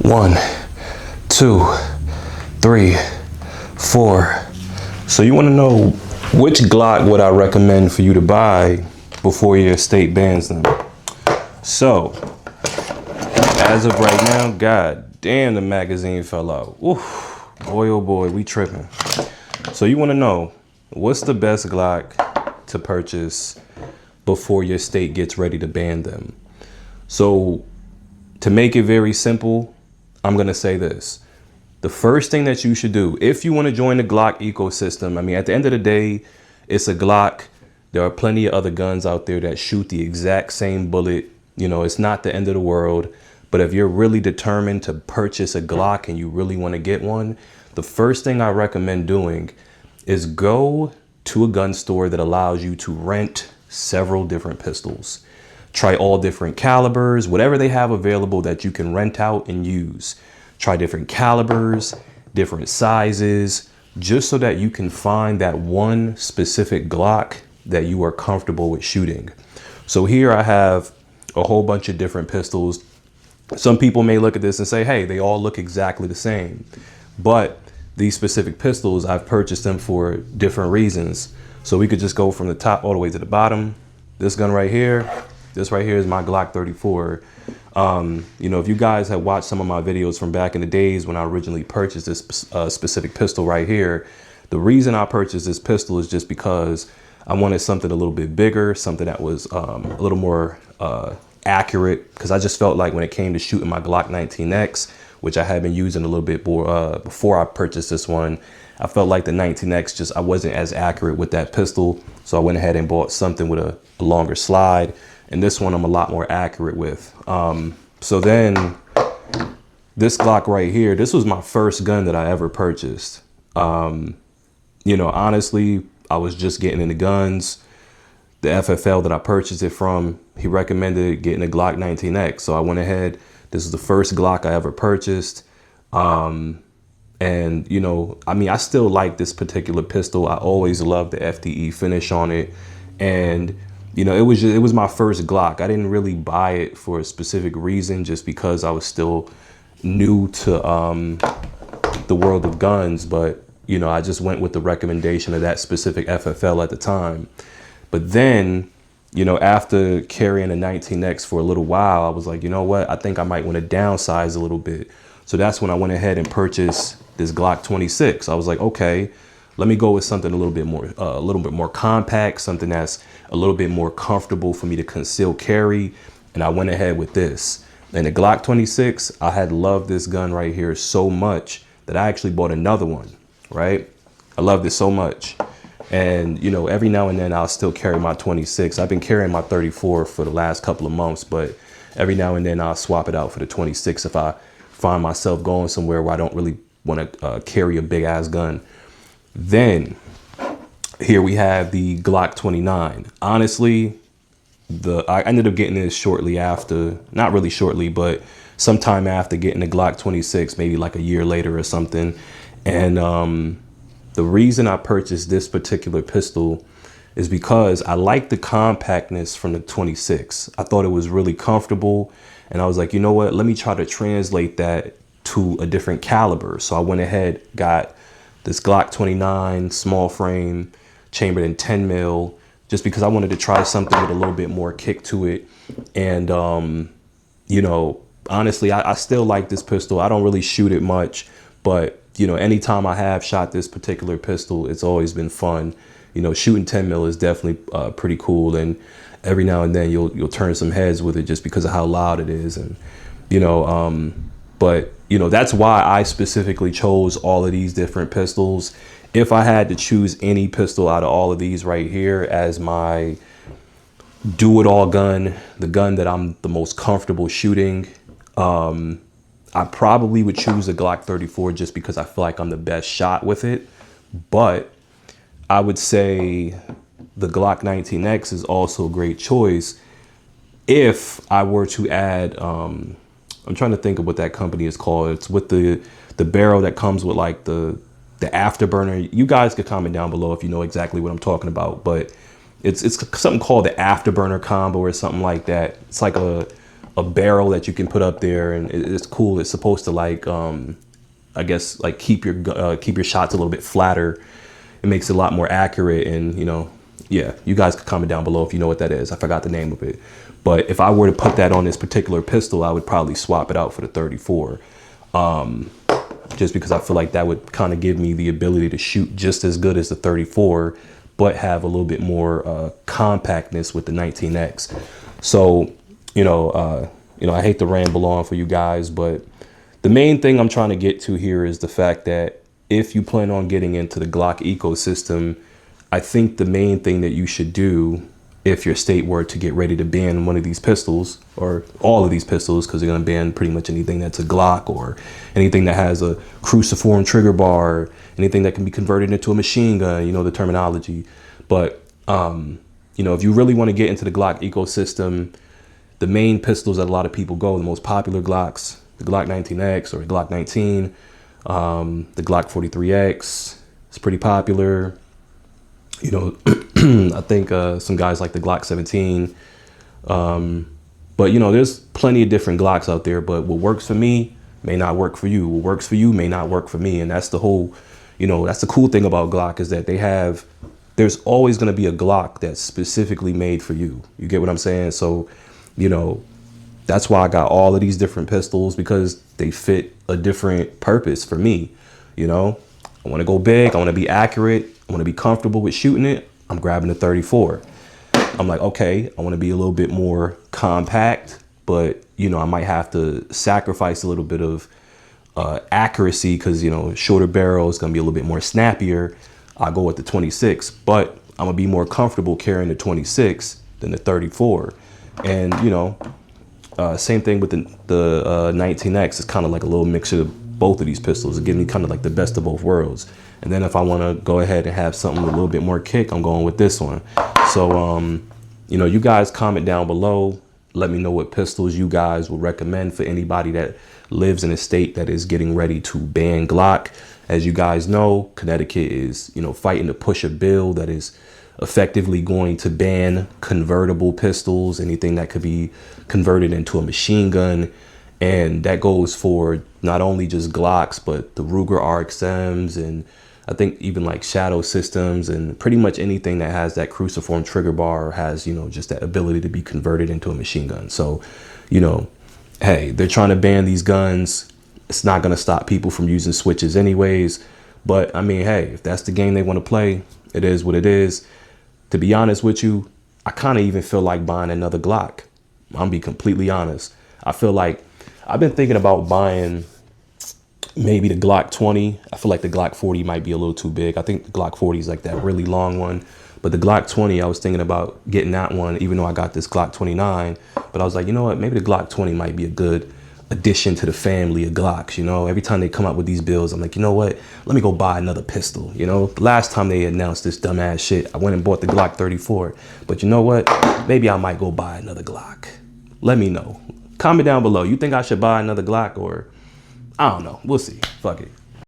1, 2, 3, 4. So you want to know which Glock would I recommend for you to buy before your state bans them? So as of right now, god damn, the magazine fell out. Oof, boy oh boy, we tripping. So you want to know what's the best Glock to purchase before your state gets ready to ban them. So to make it very simple, I'm going to say this. The first thing that you should do, if you want to join the Glock ecosystem, I mean, at the end of the day, it's a Glock. There are plenty of other guns out there that shoot the exact same bullet. You know, it's not the end of the world. But if you're really determined to purchase a Glock and you really want to get one, the first thing I recommend doing is go to a gun store that allows you to rent several different pistols. Try all different calibers, whatever they have available that you can rent out and use. Try different calibers, different sizes, just so that you can find that one specific Glock that you are comfortable with shooting. So here I have a whole bunch of different pistols. Some people may look at this and say, hey, they all look exactly the same. But these specific pistols, I've purchased them for different reasons. So we could just go from the top all the way to the bottom. This gun right here, this right here is my Glock 34. You know, if you guys have watched some of my videos from back in the days when I originally purchased this specific pistol right here, the reason I purchased this pistol is just because I wanted something a little bit bigger, something that was a little more accurate, because I just felt like when it came to shooting my Glock 19X, which I had been using a little bit more before I purchased this one, I felt like the 19X I wasn't as accurate with that pistol. So I went ahead and bought something with a longer slide. And this one I'm a lot more accurate with. So then this Glock right here, this was my first gun that I ever purchased. You know, honestly, I was just getting into guns. The FFL that I purchased it from, he recommended getting a Glock 19X. So I went ahead. This is the first Glock I ever purchased. And, you know, I mean, I still like this particular pistol. I always loved the FDE finish on it. And you know, it was my first Glock. I didn't really buy it for a specific reason, just because I was still new to the world of guns. But, you know, I just went with the recommendation of that specific FFL at the time. But then, you know, after carrying a 19X for a little while, I was like, you know what? I think I might want to downsize a little bit. So that's when I went ahead and purchased this Glock 26. I was like, okay, let me go with something a little bit more compact, something that's a little bit more comfortable for me to conceal carry. And I went ahead with this. And the Glock 26, I had loved this gun right here so much that I actually bought another one, right? I loved it so much. And, you know, every now and then I'll still carry my 26. I've been carrying my 34 for the last couple of months, but every now and then I'll swap it out for the 26 if I find myself going somewhere where I don't really want to carry a big ass gun. Then here we have the Glock 29. Honestly, I ended up getting this shortly after, not really shortly, but sometime after getting the Glock 26, maybe like a year later or something. And the reason I purchased this particular pistol is because I like the compactness from the 26. I thought it was really comfortable. And I was like, you know what, let me try to translate that to a different caliber. So I went ahead, got this Glock 29 small frame, chambered in 10 mil, just because I wanted to try something with a little bit more kick to it. And, you know, honestly, I still like this pistol. I don't really shoot it much, but, you know, anytime I have shot this particular pistol, it's always been fun. You know, shooting 10 mil is definitely pretty cool. And every now and then you'll turn some heads with it just because of how loud it is. And, you know, but, you know, that's why I specifically chose all of these different pistols. If I had to choose any pistol out of all of these right here as my do-it-all gun, the gun that I'm the most comfortable shooting, I probably would choose the Glock 34 just because I feel like I'm the best shot with it. But I would say the Glock 19X is also a great choice if I were to add, I'm trying to think of what that company is called. It's with the barrel that comes with like the afterburner. You guys could comment down below if you know exactly what I'm talking about, but it's something called the afterburner combo or something like that. It's like a a barrel that you can put up there, and it's cool. It's supposed to like, I guess like keep your shots a little bit flatter. It makes it a lot more accurate, and you know, yeah, you guys could comment down below if you know what that is. I forgot the name of it, but if I were to put that on this particular pistol, I would probably swap it out for the 34. Just because I feel like that would kind of give me the ability to shoot just as good as the 34, but have a little bit more compactness with the 19X. So, you know, I hate to ramble on for you guys, but the main thing I'm trying to get to here is the fact that if you plan on getting into the Glock ecosystem, I think the main thing that you should do if your state were to get ready to ban one of these pistols, or all of these pistols, because they're going to ban pretty much anything that's a Glock or anything that has a cruciform trigger bar, anything that can be converted into a machine gun, you know, the terminology. But, you know, if you really want to get into the Glock ecosystem, the main pistols that a lot of people go, the most popular Glocks, the Glock 19X or the Glock 19, the Glock 43X, it's pretty popular. You know, I think some guys like the Glock 17. But, you know, there's plenty of different Glocks out there. But what works for me may not work for you. What works for you may not work for me. And that's the whole, you know, that's the cool thing about Glock, is that there's always going to be a Glock that's specifically made for you. You get what I'm saying? So, you know, that's why I got all of these different pistols, because they fit a different purpose for me. You know, I want to go big. I want to be accurate. I want to be comfortable with shooting it. I'm grabbing the 34. I'm like, okay, I want to be a little bit more compact, but, you know, I might have to sacrifice a little bit of accuracy, because, you know, shorter barrel is going to be a little bit more snappier. I'll go with the 26, but I'm going to be more comfortable carrying the 26 than the 34. And, you know, same thing with the 19X. It's kind of like a little mixture of both of these pistols. It gives me kind of like the best of both worlds. And then if I want to go ahead and have something with a little bit more kick, I'm going with this one. So, you know, you guys comment down below. Let me know what pistols you guys would recommend for anybody that lives in a state that is getting ready to ban Glock. As you guys know, Connecticut is, you know, fighting to push a bill that is effectively going to ban convertible pistols, anything that could be converted into a machine gun. And that goes for not only just Glocks, but the Ruger RXMs, and I think even like Shadow Systems, and pretty much anything that has that cruciform trigger bar, or has, you know, just that ability to be converted into a machine gun. So, you know, hey, they're trying to ban these guns. It's not going to stop people from using switches anyways. But I mean, hey, if that's the game they want to play, it is what it is. To be honest with you, I kind of even feel like buying another Glock. I'm gonna be completely honest. I feel like I've been thinking about buying maybe the Glock 20. I feel like the Glock 40 might be a little too big. I think the Glock 40 is like that really long one. But the Glock 20, I was thinking about getting that one, even though I got this Glock 29. But I was like, you know what? Maybe the Glock 20 might be a good addition to the family of Glocks. You know, every time they come out with these builds, I'm like, you know what? Let me go buy another pistol. You know, the last time they announced this dumbass shit, I went and bought the Glock 34. But you know what? Maybe I might go buy another Glock. Let me know. Comment down below. You think I should buy another Glock, or I don't know. We'll see. Fuck it.